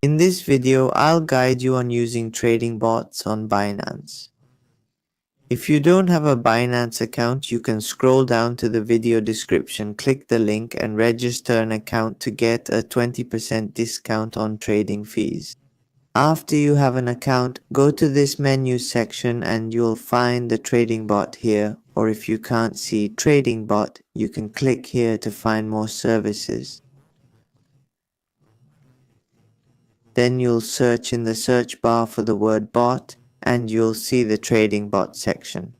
In this video, I'll guide you on using trading bots on Binance. If you don't have a Binance account, you can scroll down to the video description, click the link and register an account to get a 20% discount on trading fees. After you have an account, go to this menu section and you'll find the trading bot here, or if you can't see trading bot, you can click here to find more services. Then you'll search in the search bar for the word bot and you'll see the trading bot section.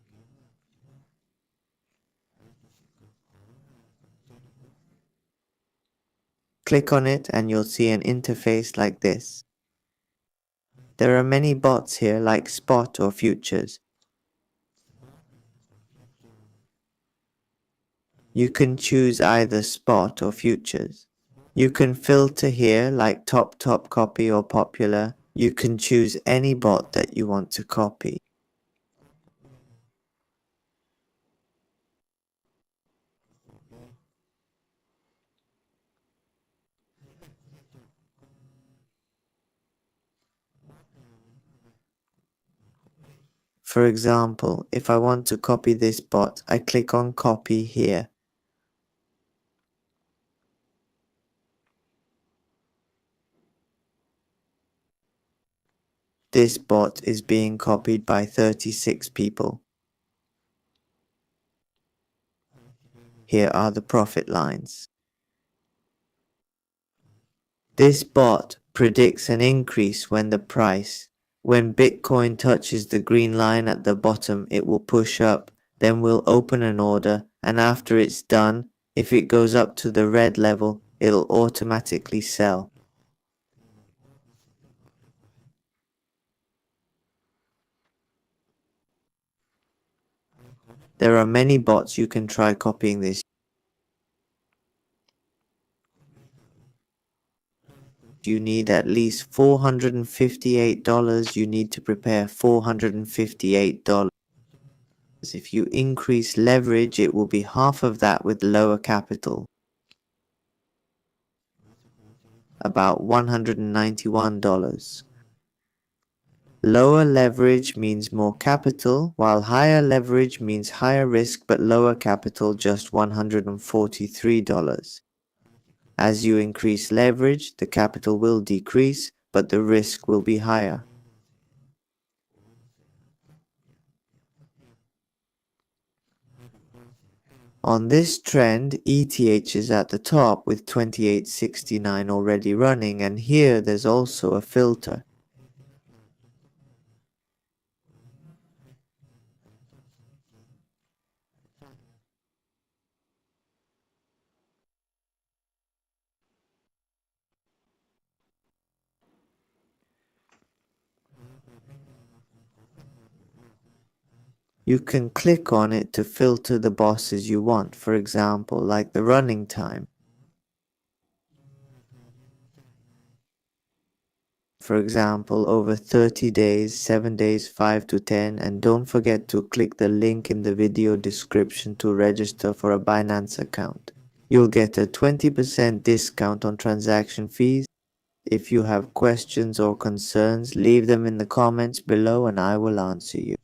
Click on it and you'll see an interface like this. There are many bots here like spot or futures. You can choose either spot or futures. You can filter here like top copy or popular. You can choose any bot that you want to copy. For example, if I want to copy this bot, I click on copy here. This bot is being copied by 36 people. Here are the profit lines. This bot predicts an increase when Bitcoin touches the green line at the bottom, it will push up, then we'll open an order, and after it's done, if it goes up to the red level, it'll automatically sell. There are many bots you can try copying this. You need at least $458. You need to prepare $458. If you increase leverage, it will be half of that with lower capital. About $191. Lower leverage means more capital, while higher leverage means higher risk but lower capital, just $143. As you increase leverage, the capital will decrease, but the risk will be higher. On this trend, ETH is at the top with 2869 already running, and here there's also a filter. You can click on it to filter the bosses you want, for example, like the running time. For example, over 30 days, 7 days, 5 to 10, and don't forget to click the link in the video description to register for a Binance account. You'll get a 20% discount on transaction fees. If you have questions or concerns, leave them in the comments below and I will answer you.